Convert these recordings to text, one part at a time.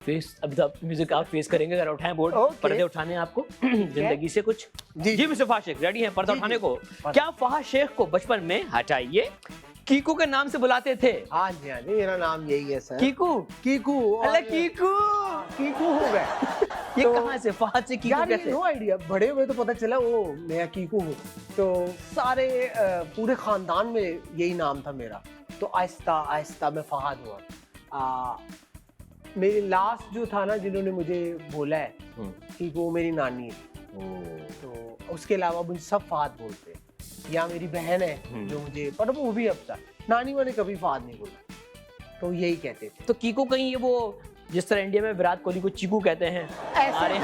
Face अभी तो music आप फेस करेंगे, अगर उठाएं बोर्ड। Okay. पर्दे उठाने हैं आपको जिंदगी से कुछ। जी मिस्टर फहाद शेख रेडी हैं पर्दा जी, उठाने जी। को? क्या फहाद शेख को बचपन में हटाइए कीकू के नाम से बुलाते थे? हाँ जी, मेरा नाम यही है सर। कीकू? कीकू। अरे कीकू कीकू हो गए। ये तो कहाँ से फहाद से कीकू यार कैसे? नो आइडिया, बड़े हुए तो पता चला वो मैं कीकू हूँ। तो सारे पूरे खानदान में यही नाम था मेरा। तो आहिस्ता आहिस्ता मैं फहाद हुआ। मेरी लास्ट जो था ना जिन्होंने मुझे बोला है कि वो मेरी नानी है। तो उसके अलावा मुझे सब फहाद बोलते हैं, या मेरी बहन है जो मुझे, पर वो भी अब तक नानी मैंने कभी फहाद नहीं बोला, तो यही कहते थे। तो कीकू कहीं ये वो जिस तरह इंडिया में विराट कोहली को चीकू कहते हैं ऐसे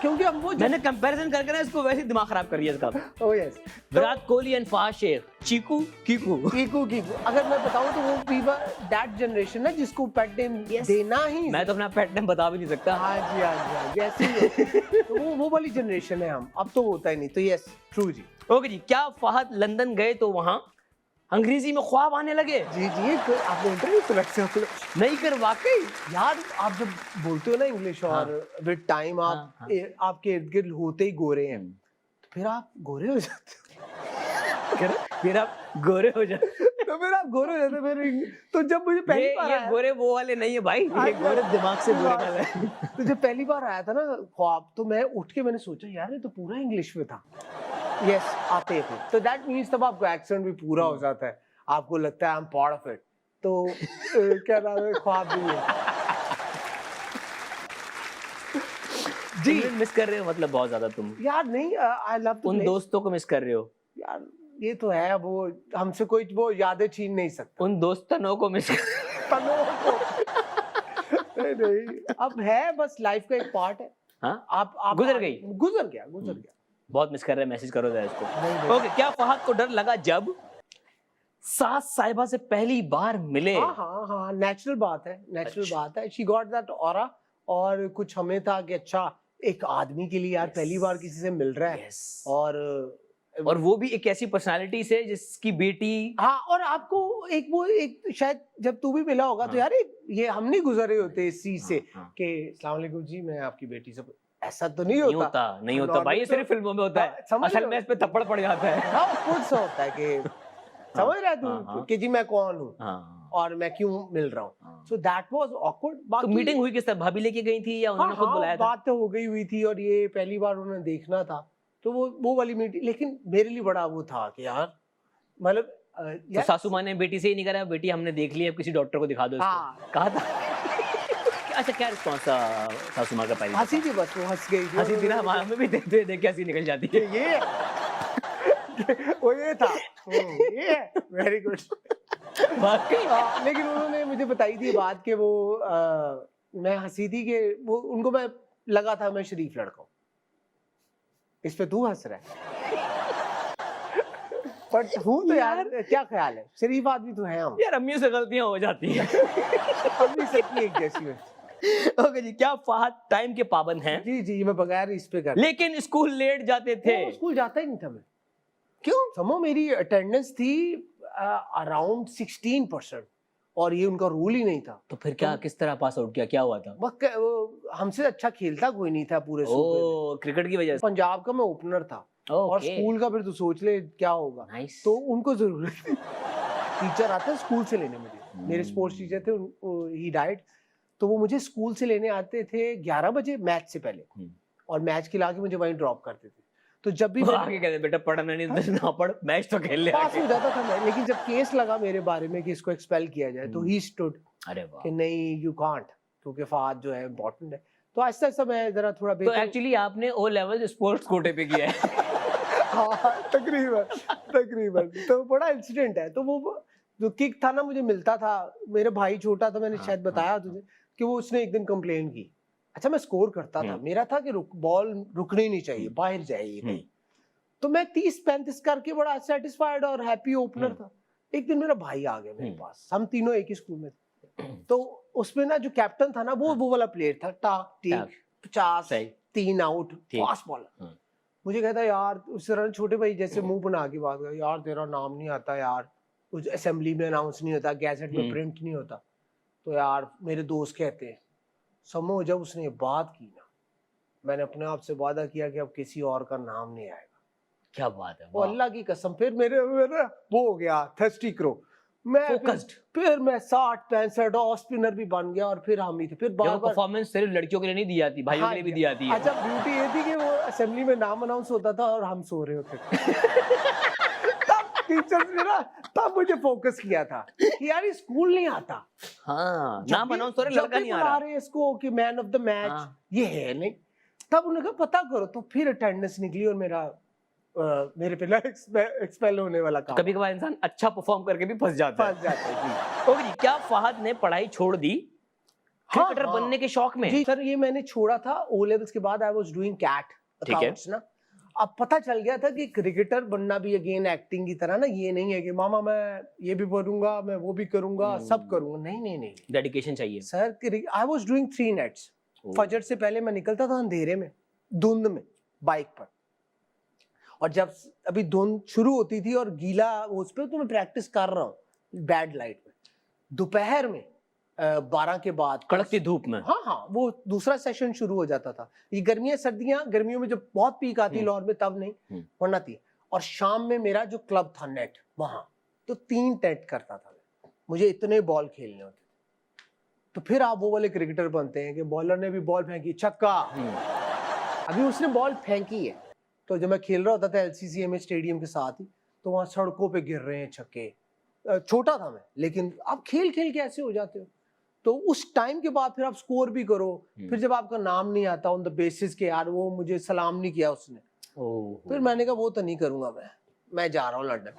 क्योंकि हम वो मैंने कंपैरिजन करके ना इसको वैसे ही दिमाग खराब कर दिया इसका। Oh yes, Virat Kohli and Fahad Shaikh, Cheeku Kiku. Kiku Kiku अगर मैं बताऊं तो वो पीपल दैट जनरेशन है जिसको पेट नेम देना ही। मैं तो अपना पेट नेम बता भी नहीं सकता। हाँ जी हाँ जी हाँ जी, ऐसे ही है। तो वो वाली जनरेशन है हम, अब तो होता ही नहीं। तो यस ट्रू जी। ओके जी, क्या फहद लंदन गए तो वहाँ अंग्रेजी में ख्वाब आने लगे? जी जी, आपने इंटरव्यू सुना नहीं कर वाकई यार, आप जब बोलते हो ना इंग्लिश और विद टाइम आप हाँ। आपके इर्द गिर्द होते ही गोरे हैं, तो फिर आप गोरे हो जाते फिर आप गोरे हो जाते। तो फिर आप गोरे हो जाते फिर। तो जब मुझे पहली बार ये आया, गोरे वो वाले नहीं है भाई, ये गोरे दिमाग से गोरे वाले हैं। तो जब पहली बार आया था ना ख्वाब, तो मैं उठ के मैंने सोचा यार ये तो पूरा इंग्लिश में था। यस आते थे, तो दैट मीन्स तब आपको एक्सेंट भी पूरा हो जाता है, आपको लगता है I am part of it. तो क्या नाम है, ख्वाब भी है जी। मिस कर रहे हो मतलब बहुत ज्यादा तुम? यार नहीं, आई लव उन दोस्तों को मिस कर रहे हो? यार ये तो है, वो हमसे कोई वो यादें छीन नहीं सकता। उन दोस्तों को मिस तनों को नहीं, अब है बस लाइफ का एक पार्ट है। हाँ? आप गुजर गई? गुजर गया। बहुत मिस कर रहे हैं, मैसेज करो जरा इसको। नहीं। ओके, क्या फहद को डर लगा जब सास साहिबा से पहली बार मिले? हाँ, नेचुरल बात है। शी गॉट दैट ऑरा, और कुछ हमें था कि अच्छा एक आदमी के लिए यार पहली बार किसी से मिल रहा है। और वो भी एक ऐसी पर्सनालिटी से जिसकी बेटी। हाँ, और आपको एक शायद जब तू भी मिला होगा तो यार ये हम नहीं गुजरे होते इस चीज से कि अस्सलाम वालेकुम जी मैं आपकी बेटी से, ऐसा तो नहीं होता भाई, ये सिर्फ फिल्मों में होता है, असल में इस पे थप्पड़ पड़ जाता है। हाँ, खुद होता है कि समझ रहा है तू कि जी मैं कौन हूँ और मैं क्यों मिल रहा हूँ। So that was awkward. तो मीटिंग हुई किस तरह? भाभी लेके गई थी या उन्होंने खुद बुलाया था? बात तो हो गई हुई थी, और ये पहली बार उन्होंने देखना था, तो वो वाली मीटिंग। लेकिन मेरे लिए बड़ा वो था कि यार मतलब तो सासू माँ ने बेटी से ही नहीं करा, बेटी हमने देख ली, अब किसी डॉक्टर को दिखा दो इसको, कहा था? अच्छा, क्या रिस्पॉन्स था सासू माँ का? पहले हंसी थी, बस वो हंस गई थी। हंसी थी ना, हमें भी देख के हंसी निकल जाती है। ये वो ये था, ये वेरी गुड। लेकिन उन्होंने मुझे बताई थी बात कि वो मैं हंसी थी कि वो उनको मैं लगा था मैं शरीफ लड़का हूँ। इस पे तू हंस रहा है बट हूँ तो यार क्या ख्याल है, शरीफ आदमी तो है हम। यार अम्मियों से गलतियां हो जाती हैं। अम्मी सबकी एक जैसी है। ओके जी, क्या फहद टाइम के पाबंद हैं? जी मैं बगैर इस पे कर, लेकिन स्कूल लेट जाते थे। स्कूल जाता ही नहीं था मैं। क्यों? समो मेरी अटेंडेंस थी अराउंड 16%, और ये उनका रूल ही नहीं था। तो फिर क्या किस तरह पास आउट किया, क्या हुआ था? हमसे अच्छा खेलता कोई नहीं था पूरे सूबे में। क्रिकेट की वजह से? पंजाब का मैं ओपनर था, और स्कूल का फिर तू सोच ले क्या होगा। तो उनको जरूरत टीचर आते स्कूल से लेने मुझे, मेरे स्पोर्ट्स टीचर थे, ही डाइड, तो वो मुझे स्कूल से लेने आते थे 11 बजे मैच से पहले, और मैच खिला के मुझे वहीं ड्रॉप करते थे। तो जब भी आगे कहते बेटा पढ़ना नहीं तो ना पढ़, मैच तो खेल ले, पास हो जाता था मैं। लेकिन जब केस लगा मेरे बारे में कि इसको एक्सपेल किया जाए, तो ही स्टूड कि नहीं यू कांट, क्योंकि फहद जो है इम्पोर्टेंट है। तो ऐसा ऐसा मैं जरा थोड़ा तो एक्चुअली आपने ओ लेवल स्पोर्ट्स कोटे पे किया है। हाँ, तकरीबन तो बड़ा इंसिडेंट है। तो वो जो किक था ना मुझे मिलता था, मेरा भाई छोटा था, मैंने शायद बताया तुझे कि वो उसने एक दिन कंप्लेन की। अच्छा मैं स्कोर करता था, मेरा था कि बॉल रुकनी नहीं चाहिए, बाहर जाइए कहीं। तो मैं 30-35 करके बड़ा सेटिस्फाइड और हैप्पी ओपनर था। एक दिन मेरा भाई आ गया मेरे पास, हम तीनों एक ही स्कूल में थे। तो उसमें ना जो कैप्टन था ना वो वाला प्लेयर था, टाक टीक 50 3 आउट फास्ट बॉलर। मुझे कहता यार, उस तरह छोटे भाई जैसे मुंह बना के बात कर, यार तेरा नाम नहीं आता यार, कुछ असेंबली में अनाउंस नहीं होता, गैजेट में प्रिंट नहीं होता, तो यार मेरे दोस्त कहते हैं समो जब उसने ये बात की ना, मैंने अपने आप से वादा किया कि अब किसी और का नाम नहीं आएगा। क्या बात है, वो वाह। अल्लाह की कसम, फिर मेरे वो हो गया थर्स्टी क्रो। मैं Focused। फिर मैं 60-65 ऑफ स्पिनर भी बन गया, और फिर हम ही थे, फिर देखो बार बार। परफॉर्मेंस सिर्फ लड़कियों के लिए नहीं दी जाती, भाइयों हाँ, के लिए भी दी जाती है। अच्छा ब्यूटी ये थी कि वो असेंबली में नाम अनाउंस होता था और हम सो रहे होते थे। तब टीचर्स ने ना, तब मुझे फोकस किया था कि यार ये स्कूल नहीं आता। हाँ, जब नाम भी- अनाउंस हो रहा है, जब लड़का भी नहीं आ बुला रहा। रहे हैं इसको कि मैन ऑफ द मैच, हाँ। ये है नहीं। तब उन्होंने कहा पता करो, तो फिर अटेंडेंस निकली और मेरे पे ना एक्सपेल होने वाला काम। कभी कभार इंसान अच्छा परफॉर्म करके भी फंस जाता है। फंस जाता है जी। ओके जी, क्या फहद ने पढ़ाई छोड़ दी क्रिकेटर हाँ। बनने के शौक में? जी सर, ये मैंने छोड़ा था ओ लेवल्स के बाद। आई वाज डूइंग कैट ठीक है। अकाउंट्स ना। अब पता चल गया था कि क्रिकेटर बनना भी अगेन एक्टिंग की तरह ना, ये नहीं है कि मामा मैं ये भी पढ़ूंगा, मैं वो भी करूंगा, सब करूंगा। नहीं नहीं नहीं डेडिकेशन चाहिए। Sir, I was doing 3 nets. फजर से पहले मैं निकलता था अंधेरे में, धुंध में, बाइक पर। और जब अभी धुंध शुरू होती थी और गीला उस पे, तो मैं प्रैक्टिस कर रहा हूँ बैड लाइट में। दोपहर में 12 के बाद कड़कती धूप में। हाँ हाँ, वो दूसरा सेशन शुरू हो जाता था। ये गर्मियां सर्दियां, गर्मियों में जब बहुत पीक आती लाहौर में तब नहीं, वरना थी। और शाम में मेरा जो क्लब था नेट, वहां तो 3 नेट करता था मैं। मुझे इतने बॉल खेलने होते थे। तो फिर आप वो वाले क्रिकेटर बनते हैं कि बॉलर ने भी बॉल फेंकी, छक्का। अभी उसने बॉल फेंकी है, तो जब मैं खेल रहा होता था LCCM स्टेडियम के साथ ही, तो वहां सड़कों पे गिर रहे हैं छक्के। छोटा था मैं, लेकिन आप खेल खेल के ऐसे हो जाते हो। तो उस टाइम के बाद फिर आप स्कोर भी करो, फिर जब आपका नाम नहीं आता ऑन द बेसिस के यार वो मुझे सलाम नहीं किया उसने, फिर मैंने कहा वो तो नहीं करूंगा मैं जा रहा हूँ लंदन।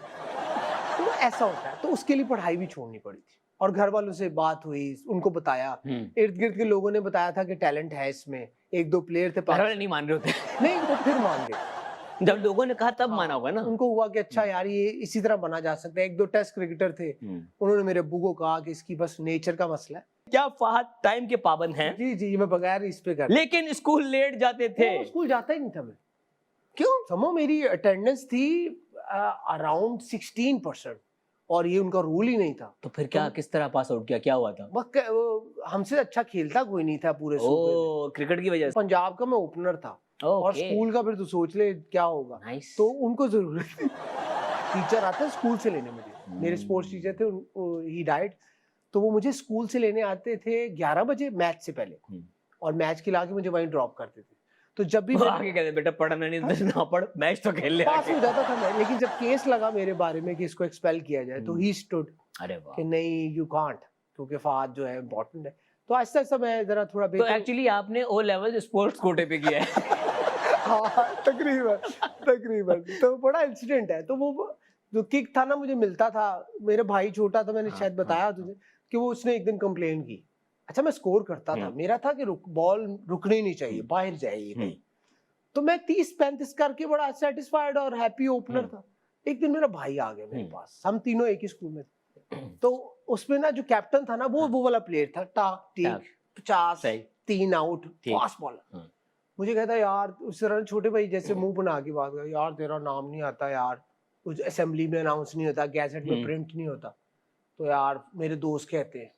तो ऐसा होता है, तो उसके लिए पढ़ाई भी छोड़नी पड़ी थी। और घर वालों से बात हुई, उनको बताया, इर्द गिर्द के लोगों ने बताया था कि टैलेंट है इसमें, 1-2 प्लेयर थे। घर वाले नहीं मान रहे होते। नहीं, वो फिर मान गए जब लोगों ने कहा तब माना होगा ना। उनको हुआ कि अच्छा यार ये इसी तरह बना जा सकता है। 1-2 टेस्ट क्रिकेटर थे, उन्होंने मेरे अब्बू को कहा कि इसकी बस नेचर का मसला है। क्या फहद टाइम के पाबंद हैं? जी जी, मैं बगैर इस पे कर, लेकिन स्कूल लेट जाते थे। स्कूल जाता ही नहीं था मैं। क्यों? समो मेरी अटेंडेंस थी अराउंड 16%, और ये उनका रूल ही नहीं था। तो फिर क्या, किस तरह पास आउट किया, क्या हुआ था? हमसे अच्छा खेलता कोई नहीं था पूरे सूबे में। क्रिकेट की वजह से। पंजाब का मैं ओपनर था, और स्कूल का फिर तो सोच ले क्या होगा। तो उनको जरूरत थी, टीचर आते स्कूल से लेने मुझे। मेरे स्पोर्ट्स टीचर थे, ही डाइड, तो वो मुझे स्कूल से लेने आते थे 11 बजे मैच से पहले, और मैच खिला के मुझे वहीं ड्रॉप करते थे। तो जब भी आगे कहते बेटा पढ़ना नहीं ना पढ़, मैच तो खेल ले, पास हो जाता था मैं। लेकिन जब केस लगा मेरे बारे में कि इसको एक्सपेल किया जाए, तो ही स्टूड अरे वाह, कि नहीं यू कांट, क्योंकि फहद जो है इम्पोर्टेंट है। तो आहिस्ता आहिस्ता मैं जरा थोड़ा तो एक्चुअली आपने ओ लेवल स्पोर्ट्स कोटे पे किया है। हाँ, तकरीबन तो बड़ा इंसिडेंट है। तो वो जो किक था ना, मुझे मिलता था। मेरा भाई छोटा था, मैंने शायद बताया तुझे कि वो उसने एक दिन कंप्लेन की। अच्छा, मैं स्कोर करता था, मेरा था कि बॉल रुकनी नहीं चाहिए, बाहर जाइए कहीं। तो मैं 30-35 करके बड़ा सेटिस्फाइड और हैप्पी ओपनर था। एक दिन मेरा भाई आ गया मेरे पास, हम तीनों एक ही स्कूल में थे। तो उसमें ना जो कैप्टन था ना, वो वाला प्लेयर था, टाक टीक 50 3 आउट फास्ट बॉलर। मुझे कहता यार, उस तरह छोटे भाई जैसे मुंह बना के बात कर, यार तेरा नाम नहीं आता यार, कुछ असेंबली में अनाउंस नहीं होता, गैजेट में प्रिंट नहीं होता। तो यार मेरे दोस्त कहते हैं,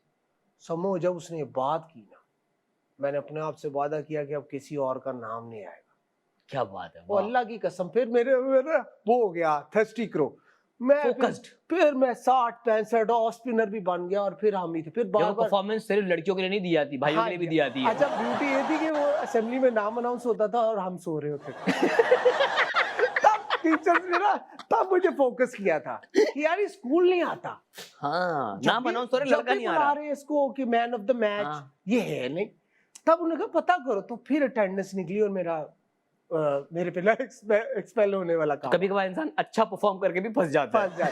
समो जब उसने ये बात की ना, मैंने अपने आप से वादा किया कि अब किसी और का नाम नहीं आएगा। क्या बात है, वो अल्लाह की कसम, फिर मेरे वो हो गया थर्स्टी क्रो। मैं फिर मैं 60-65 ऑफ स्पिनर भी बन गया, और फिर हम ही थे। फिर बार परफॉर्मेंस सिर्फ लड़कियों के लिए नहीं दी जाती, भाइयों के लिए भी दी जाती है। अच्छा ब्यूटी ये थी कि वो असेंबली में नाम अनाउंस होता था और हम सो रहे होते थे। तब टीचर्स ने ना, तब मुझे फोकस किया था कि यार ये स्कूल नहीं आता। हाँ, नाम अनाउंस हो रहा है, लड़का नहीं आ रहा। रहे इसको कि मैन ऑफ द मैच, ये है नहीं। तब उन्होंने कहा पता करो, तो फिर अटेंडेंस निकली और मेरे पे ना एक्सपेल होने वाला काम। कभी कभार इंसान अच्छा परफॉर्म करके भी फंस जाता है। जी।